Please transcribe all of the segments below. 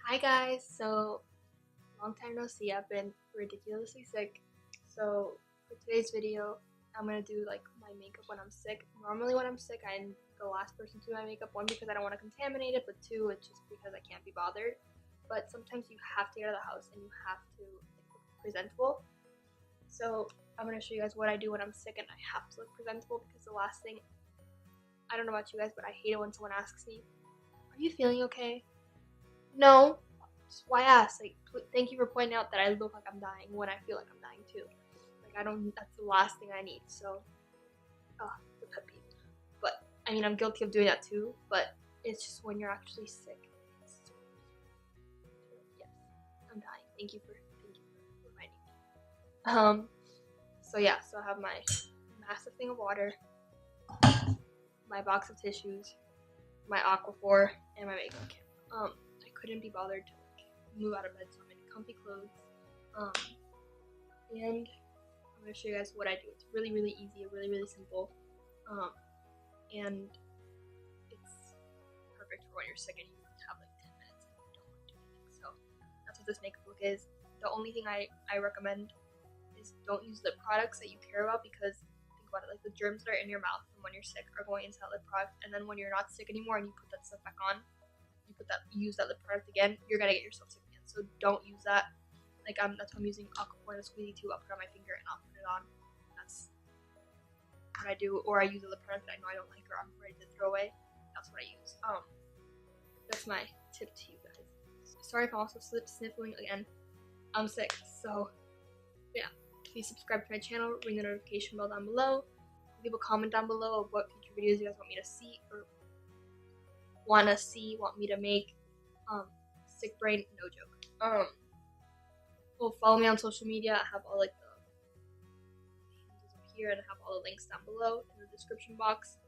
Hi guys, so long time no see. I've been ridiculously sick. So for today's video, I'm gonna do like my makeup when I'm sick. Normally when I'm sick, I'm the last person to do my makeup. One, because I don't want to contaminate it, but two, it's just because I can't be bothered. But sometimes you have to get out of the house and you have to like, look presentable. So I'm gonna show you guys what I do when I'm sick and I have to look presentable, because the last thing, I don't know about you guys, but I hate it when someone asks me, "Are you feeling okay?" No. Just why ask? Like, thank you for pointing out that I look like I'm dying when I feel like I'm dying too. Like, I don't. That's the last thing I need. So, the pet peeve. But I mean, I'm guilty of doing that too. But it's just when you're actually sick. Yes, I'm dying. Thank you for reminding me. So yeah. So I have my massive thing of water, my box of tissues, my Aquaphor, and my makeup kit. I couldn't be bothered to move out of bed, so I'm in comfy clothes. And I'm gonna show you guys what I do. It's really, really easy, really, really simple. And it's perfect for when you're sick and you have like 10 minutes and you don't want to do anything. So that's what this makeup look is. The only thing I recommend is don't use lip products that you care about, because think about it, like the germs that are in your mouth and when you're sick are going into that lip product, and then when you're not sick anymore and you put that stuff back on, use that lip product again, you're gonna get yourself sick again. So don't use that. Like that's why I'm using Aquaphor and a squeezy too. I'll put it on my finger and I'll put it on. That's what I do. Or I use a lip product that I know I don't like or I'm ready to throw away. That's what I use. That's my tip to you guys. Sorry if I'm also sniffling again. I'm sick, so yeah. Please subscribe to my channel, ring the notification bell down below, leave a comment down below of what future videos you guys want me to see or want me to make. Sick brain, no joke. Well, follow me on social media. I have all like the handles up here, and I have all the links down below in the description box.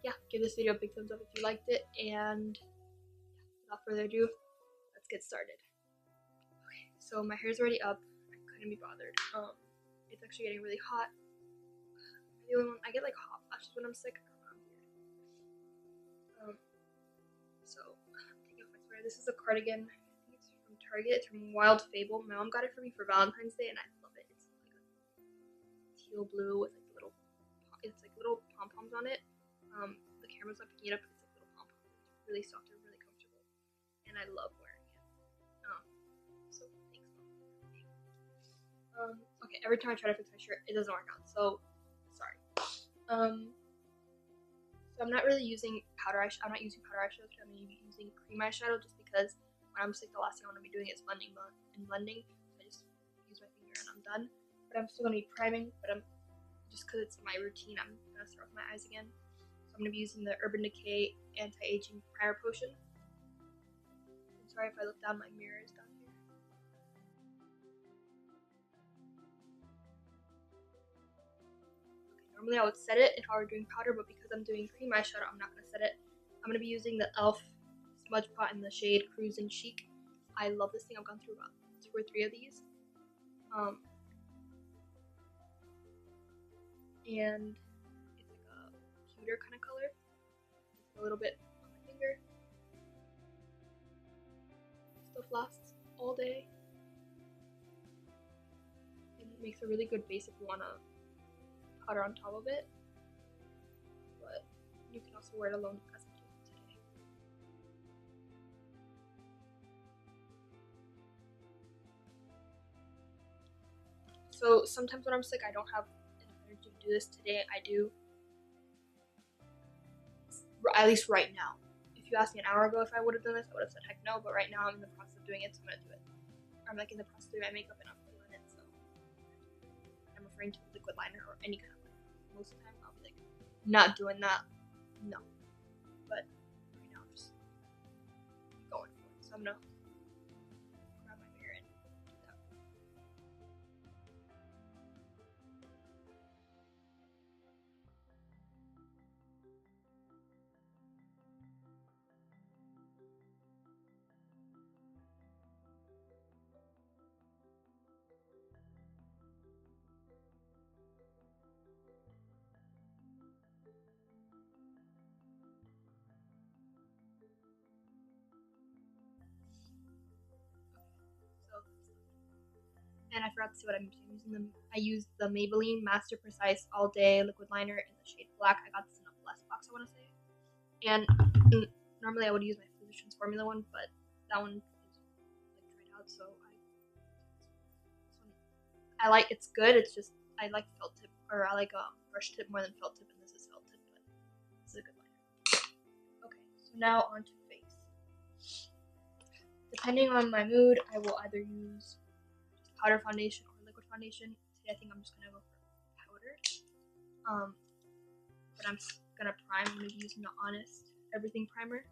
Yeah, give this video a big thumbs up if you liked it, and without further ado, let's get started. Okay, so my hair's already up. I couldn't be bothered. It's actually getting really hot. The only one I get like hot flashes when I'm sick. So I'm taking off my sweater. This is a cardigan. I think it's from Target. It's from Wild Fable. My mom got it for me for Valentine's Day, and I love it. It's like a teal blue with like little pom poms on it. The camera's not picking it up. It's like little pom poms. It's really soft and really comfortable, and I love wearing it. So thanks, mom. Okay. Every time I try to fix my shirt, it doesn't work out. So sorry. So I'm not really using powder eyeshadow. I'm not using powder eyeshadow today. I'm using cream eyeshadow just because when I'm sick, the last thing I want to be doing is blending. So I just use my finger and I'm done. But I'm still going to be priming, but I'm just because it's my routine, I'm going to start with my eyes again. So I'm going to be using the Urban Decay Anti-Aging Primer Potion. I'm sorry if I look down, my mirror is down here. Normally I would set it if I were doing powder, but because I'm doing cream eyeshadow, I'm not going to set it. I'm going to be using the e.l.f. Smudge Pot in the shade Cruisin Chic. I love this thing. I've gone through about 2 or 3 of these. And it's like a cuter kind of color. Just a little bit on my finger. Stuff lasts all day. And it makes a really good base if you want to powder on top of it, but you can also wear it alone as I'm doing today. So sometimes when I'm sick, I don't have enough energy to do this. Today I do, at least right now. If you asked me an hour ago if I would have done this, I would have said heck no, but right now I'm in the process of doing it, so I'm gonna do it. I'm like in the process of doing my makeup and I'm feeling it, so I'm referring to liquid liner or any kind of liner. Most of the time I'll be like, not doing that, no. But right now I'm just going for it. So I'm gonna grab my mirror and do that. And I forgot to say what I'm using. I used the Maybelline Master Precise All Day Liquid Liner in the shade Black. I got this in a Bless box, I want to say. And normally I would use my Physicians Formula one, but that one is like dried out, so this one I like. It's good. It's just I like felt tip, or I like brush tip more than felt tip, and this is felt tip, but this is a good liner. Okay, so now on to face. Depending on my mood, I will either use powder foundation or liquid foundation. Today I think I'm just gonna go for powder. But I'm gonna prime. I'm gonna be using the Honest Everything Primer.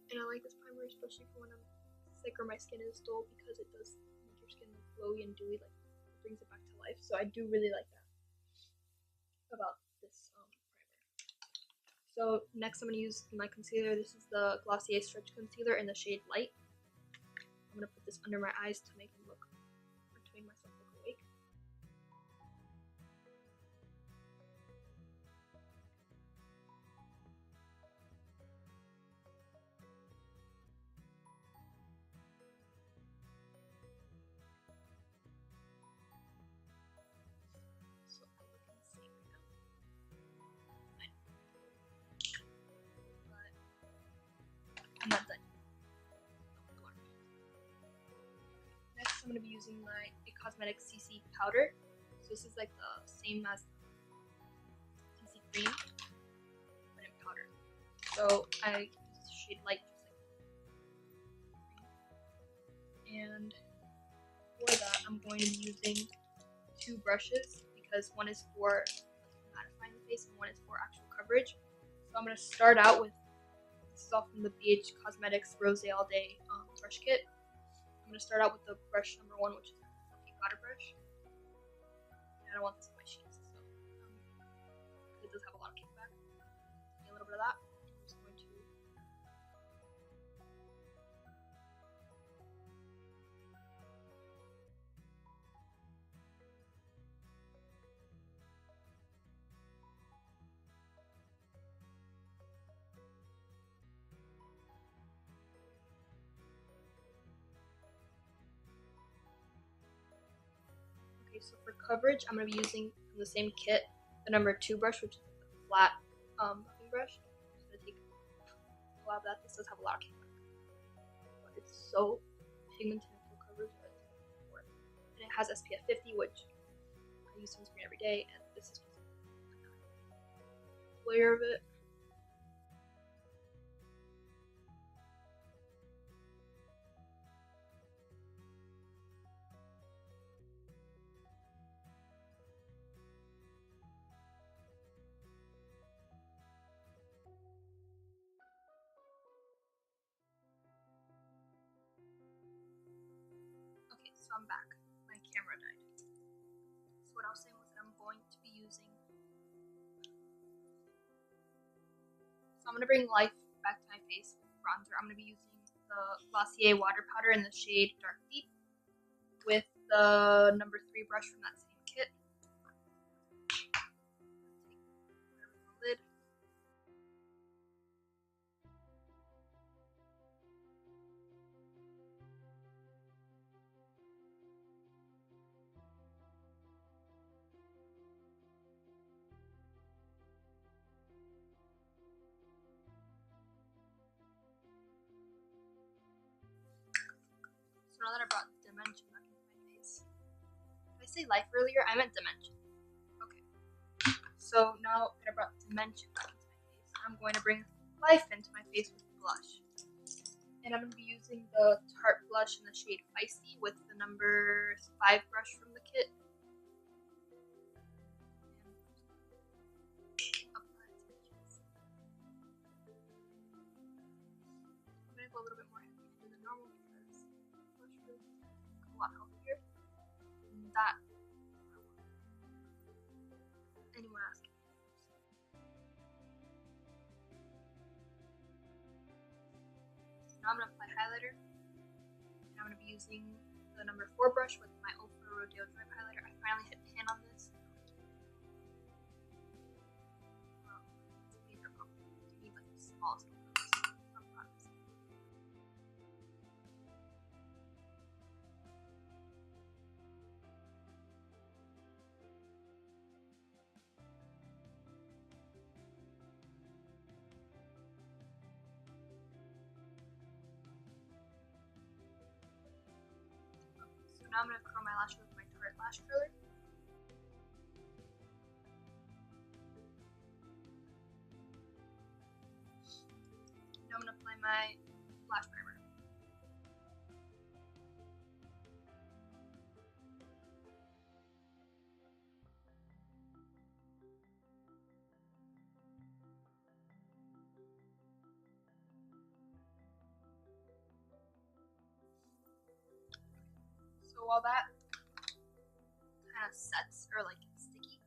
And I like this primer especially for when I'm sick or my skin is dull, because it does make your skin look glowy and dewy, like it brings it back to life. So I do really like that about this primer. So next I'm going to use my concealer. This is the Glossier Stretch Concealer in the shade Light. I'm going to put this under my eyes to make them look, or to make myself look awake. So I can see right now. But I'm not done. Next, I'm going to be using my Cosmetics CC powder. So this is like the same as CC cream, but in powder. So I use the shade Light, just like and for that, I'm going to be using two brushes, because one is for mattifying the face and one is for actual coverage. So I'm going to start out with, this is all from the BH Cosmetics Rosé All Day brush kit. I'm going to start out with the brush number 1, which is the fluffy powder brush. And I don't want this on my cheeks, so it does have a lot of kickback. Get a little bit of that. I'm just going to Okay, so for coverage, I'm going to be using from the same kit the number 2 brush, which is the flat buffing brush. I'm just going to take a lot of that. This does have a lot of kickback, but it's so pigmented and full coverage that it's worth it. And it has SPF 50, which I use sunscreen every day, and this is just a layer of it. Okay, so I'm back. My camera died. So what I was saying was that I'm going to be using, so I'm going to bring life back to my face with bronzer. I'm going to be using the Glossier water powder in the shade Dark Deep with the number 3 brush from that same kit. Take the lid. So now that I brought dimension back into my face. Did I say life earlier? I meant dimension. Okay. So now that I brought dimension back into my face, I'm going to bring life into my face with blush. And I'm going to be using the Tarte blush in the shade Feisty with the number 5 brush from the kit. I'm going to go a little bit more heavy than normal because blush is a lot healthier. And that, anyone asking. Now I'm going to apply highlighter, and I'm going to be using the number 4 brush with my Ofra Rodeo Dry Highlighter. I finally hit pan on this. smallest one. I'm proud of myself. So now I'm going to curl my lashes with my Tarte lash curler. Now I'm going to apply my lash primer. So while that kind of sets or like sticky,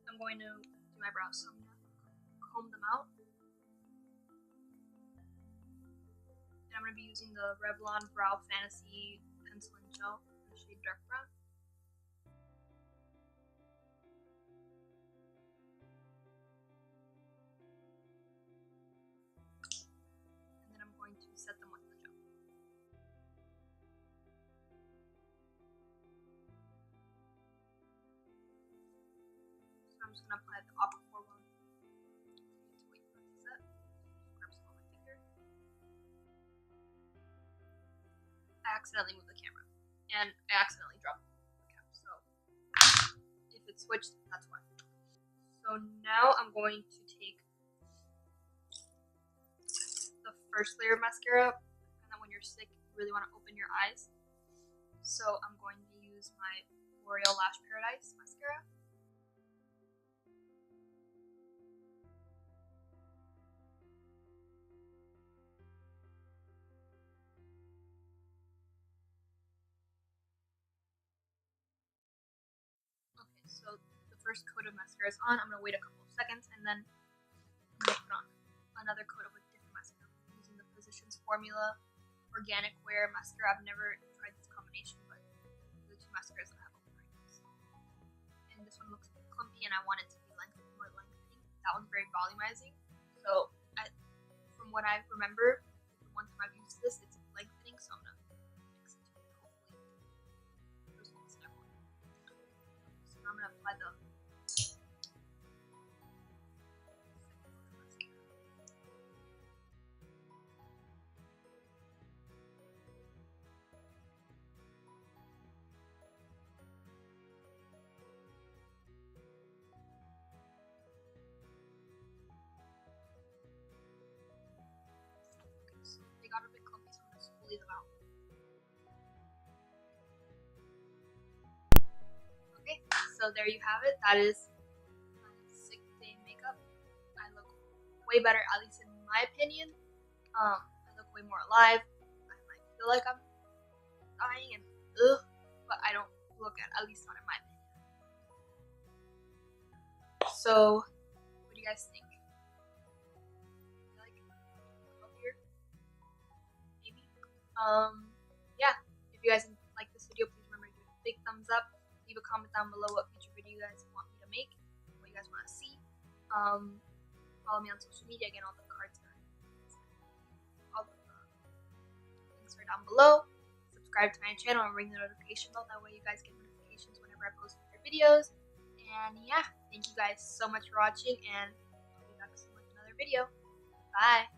I'm going to do my brows. So I'm going to comb them out. And I'm going to be using the Revlon Brow Fantasy Pencil and Gel in the shade Dark Brown. And then I'm going to set them with the gel. So I'm just going to apply the Aquaphor one. So you need to wait for it to set. Grab some on my finger. I accidentally moved the camera, and I accidentally dropped the cap, so if it switched, that's why. So now I'm going to take the first layer of mascara, and then when you're sick, you really want to open your eyes. So I'm going to use my L'Oreal Lash Paradise mascara. So the first coat of mascara is on. I'm going to wait a couple of seconds and then I'm going to put on another coat of a different mascara. I'm using the Physicians Formula Organic Wear Mascara. I've never tried this combination, but the two mascaras I have open right now. And this one looks a bit clumpy and I want it to be more lengthening. That one's very volumizing. So from what I remember, the one time I've used this, it's lengthening, so I'm going to mix it together. Hopefully this one's not going. So now I'm going to apply the they got a bit clumpy, so I'm going to spoolie them out. Okay, so there you have it. That is my sick day makeup. I look way better, at least in my opinion. I look way more alive. I might feel like I'm dying and but I don't look at least not in my opinion. So, what do you guys think? Like healthier? Maybe. Yeah. If you guys like this video, please remember to give it a big thumbs up. Leave a comment down below what future video you guys want me to make, what you guys want to see. Follow me on social media. Again, all the links are down below. Subscribe to my channel and ring the notification bell. That way you guys get notifications whenever I post future videos. And yeah, thank you guys so much for watching, and I'll be back soon with another video. Bye!